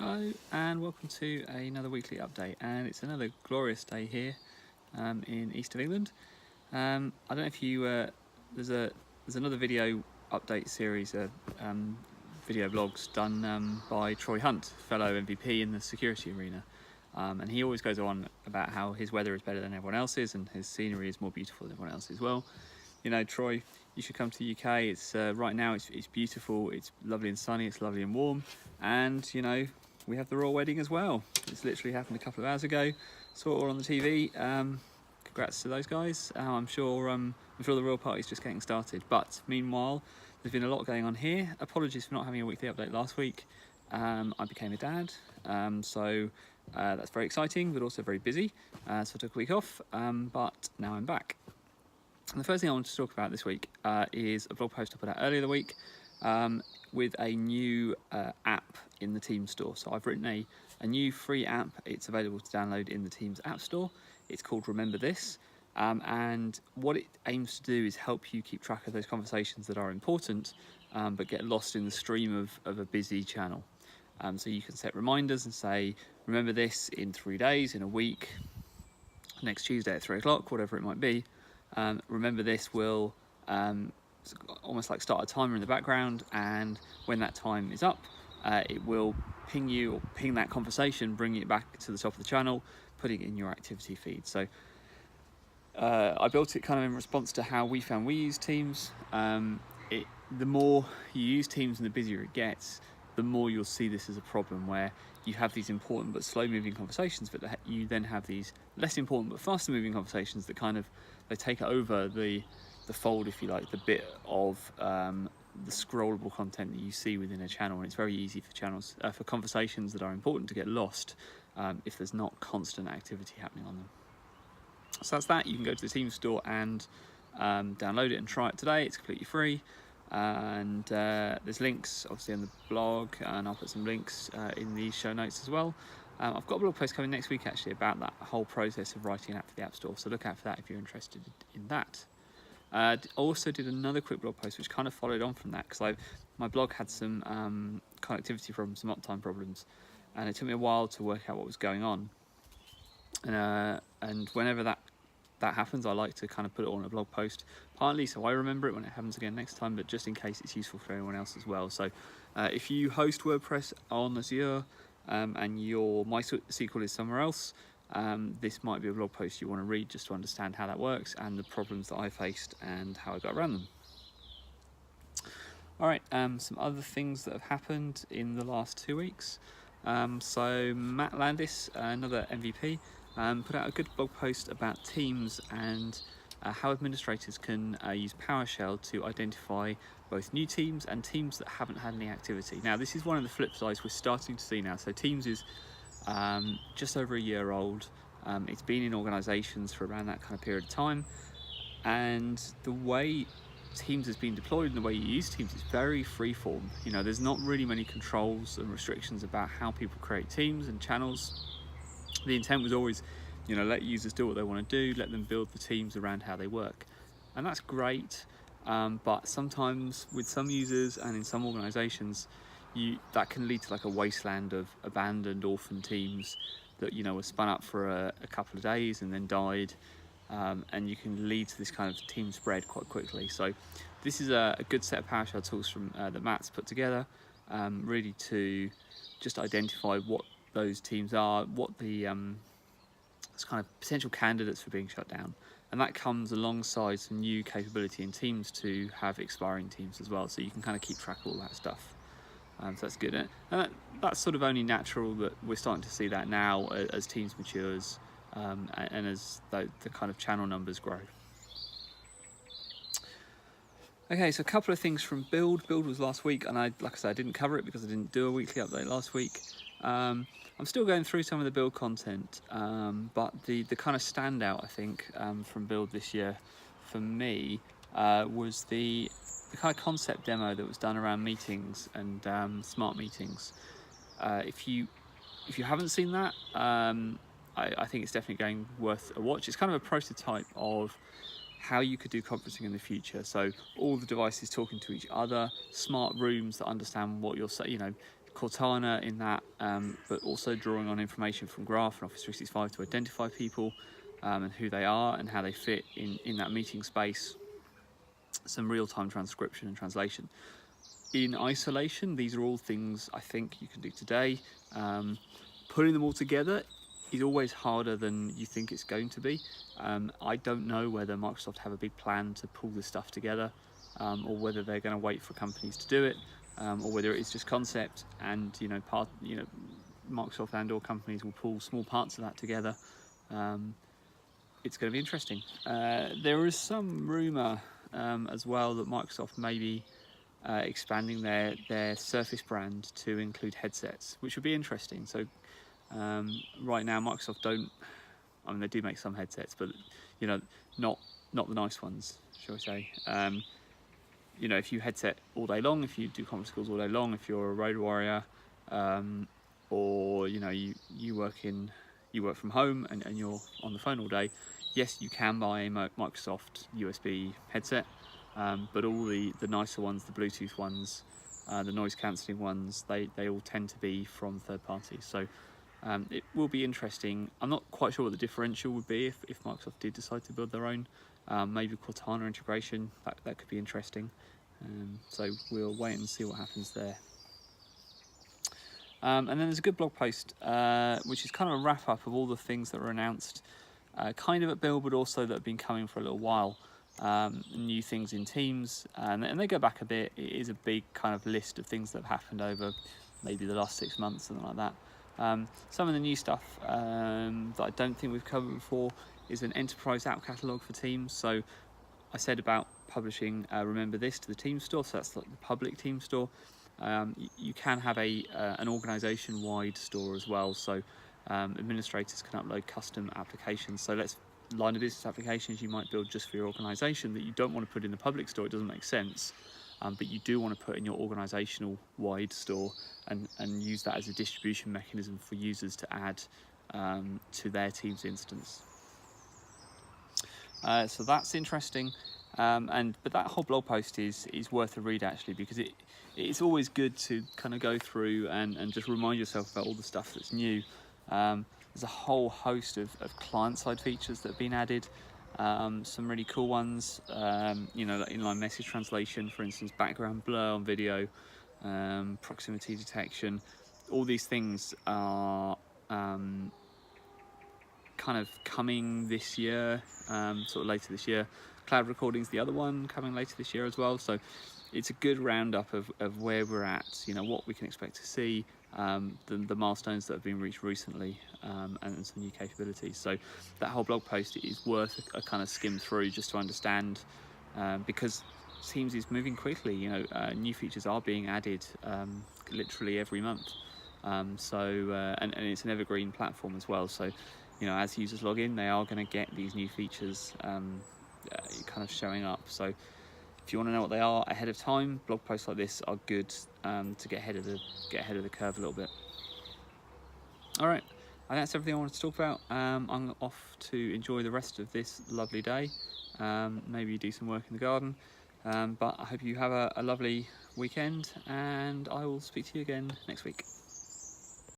Hello and welcome to another weekly update, and it's another glorious day here in east of England. I don't know if you there's another video update series, video vlogs done by Troy Hunt, fellow MVP in the security arena, and he always goes on about how his weather is better than everyone else's and his scenery is more beautiful than everyone else's. Well, you know, Troy, you should come to the UK. It's right now it's beautiful, it's lovely and sunny, it's lovely and warm, and you know, we have the royal wedding as well. It's literally happened a couple of hours ago. Saw it all on the TV. Congrats to those guys. I'm sure the royal party's just getting started. But meanwhile, there's been a lot going on here. Apologies for not having a weekly update last week. I became a dad, so that's very exciting, but also very busy. So I took a week off, but now I'm back. And the first thing I want to talk about this week is a blog post I put out earlier in the week with a new app in the Teams store. So I've written a new free app. It's available to download in the Teams app store. It's called Remember This. And what it aims to do is help you keep track of those conversations that are important, but get lost in the stream of a busy channel. So you can set reminders and say, remember this in 3 days, in a week, next Tuesday at 3 o'clock, whatever it might be. Remember This will almost like start a timer in the background, and when that time is up, it will ping you or ping that conversation, bringing it back to the top of the channel, putting it in your activity feed. So I built it kind of in response to how we found we use Teams. The more you use Teams and the busier it gets, the more you'll see this as a problem, where you have these important but slow moving conversations, but you then have these less important but faster moving conversations that kind of, they take over the fold, if you like, the bit of the scrollable content that you see within a channel. And it's very easy for channels, for conversations that are important, to get lost if there's not constant activity happening on them. So that's that. You can go to the Teams store and download it and try it today. It's completely free. And there's links obviously on the blog, and I'll put some links in the show notes as well. I've got a blog post coming next week actually about that whole process of writing an app for the App Store, so look out for that if you're interested in that. I also did another quick blog post which kind of followed on from that, because my blog had some connectivity problems, some uptime problems, and it took me a while to work out what was going on. And whenever that happens, I like to kind of put it on a blog post, partly so I remember it when it happens again next time, but just in case it's useful for everyone else as well. So if you host WordPress on Azure and your MySQL is somewhere else, this might be a blog post you want to read just to understand how that works and the problems that I faced and how I got around them. All right, some other things that have happened in the last 2 weeks. So Matt Landis, another MVP, put out a good blog post about Teams and how administrators can use PowerShell to identify both new teams and teams that haven't had any activity. Now, this is one of the flip sides we're starting to see now. So Teams is just over a year old. It's been in organizations for around that kind of period of time, and the way Teams has been deployed and the way you use Teams is very freeform. You know, there's not really many controls and restrictions about how people create teams and channels. The intent was always, you know, let users do what they want to do, let them build the teams around how they work, and that's great. But sometimes with some users and in some organizations, that can lead to like a wasteland of abandoned orphan teams that, you know, were spun up for a couple of days and then died, and you can lead to this kind of team spread quite quickly. So this is a good set of PowerShell tools from that Matt's put together, really to just identify what those teams are, what the kind of potential candidates for being shut down. And that comes alongside some new capability in Teams to have expiring teams as well, so you can kind of keep track of all that stuff. So that's good. And that's sort of only natural that we're starting to see that now as Teams matures, and as the kind of channel numbers grow. Okay, so a couple of things from Build. Build was last week, and like I said, I didn't cover it because I didn't do a weekly update last week. I'm still going through some of the Build content, but the kind of standout, I think, from Build this year for me was the kind of concept demo that was done around meetings and smart meetings. If you haven't seen that, I think it's definitely worth a watch. It's kind of a prototype of how you could do conferencing in the future. So all the devices talking to each other, smart rooms that understand what you're saying, you know, Cortana in that, but also drawing on information from Graph and Office 365 to identify people and who they are and how they fit in that meeting space. Some real-time transcription and translation. In isolation, these are all things I think you can do today. Putting them all together is always harder than you think it's going to be. I don't know whether Microsoft have a big plan to pull this stuff together, or whether they're going to wait for companies to do it, or whether it's just concept and Microsoft and/or companies will pull small parts of that together. It's going to be interesting. There is some rumor as well that Microsoft may be expanding their Surface brand to include headsets, which would be interesting. So right now Microsoft they do make some headsets, but not the nice ones, shall we say. If you headset all day long, if you do conference calls all day long, if you're a road warrior, or you work from home and you're on the phone all day, yes, you can buy a Microsoft USB headset, but all the nicer ones, the Bluetooth ones, the noise cancelling ones, they all tend to be from third parties. So it will be interesting. I'm not quite sure what the differential would be if Microsoft did decide to build their own. Maybe Cortana integration, that could be interesting. So we'll wait and see what happens there. And then there's a good blog post, which is kind of a wrap up of all the things that were announced, kind of at Build, but also that have been coming for a little while. New things in Teams, and they go back a bit. It is a big kind of list of things that have happened over maybe the last 6 months, something like that. Some of the new stuff that I don't think we've covered before is an enterprise app catalog for Teams. So I said about publishing Remember This to the Teams store, so that's like the public Teams store. You can have an organization-wide store as well, so administrators can upload custom applications. So let's line of business applications you might build just for your organization that you don't want to put in the public store, it doesn't make sense, but you do want to put in your organizational wide store and use that as a distribution mechanism for users to add to their Teams instance. So that's interesting, but that whole blog post is worth a read actually, because it's always good to kind of go through and just remind yourself about all the stuff that's new. There's a whole host of client-side features that have been added, some really cool ones, inline message translation, for instance, background blur on video, proximity detection. All these things are kind of coming this year, sort of later this year. Cloud recording's the other one coming later this year as well. So it's a good roundup of where we're at, what we can expect to see, the milestones that have been reached recently, and some new capabilities. So that whole blog post is worth a kind of skim through just to understand, because Teams is moving quickly. New features are being added literally every month. And it's an evergreen platform as well. So as users log in, they are going to get these new features kind of showing up. So if you want to know what they are ahead of time, blog posts like this are good to get ahead of the curve a little bit. All right, I think that's everything I wanted to talk about. I'm off to enjoy the rest of this lovely day. Maybe do some work in the garden, but I hope you have a lovely weekend, and I will speak to you again next week.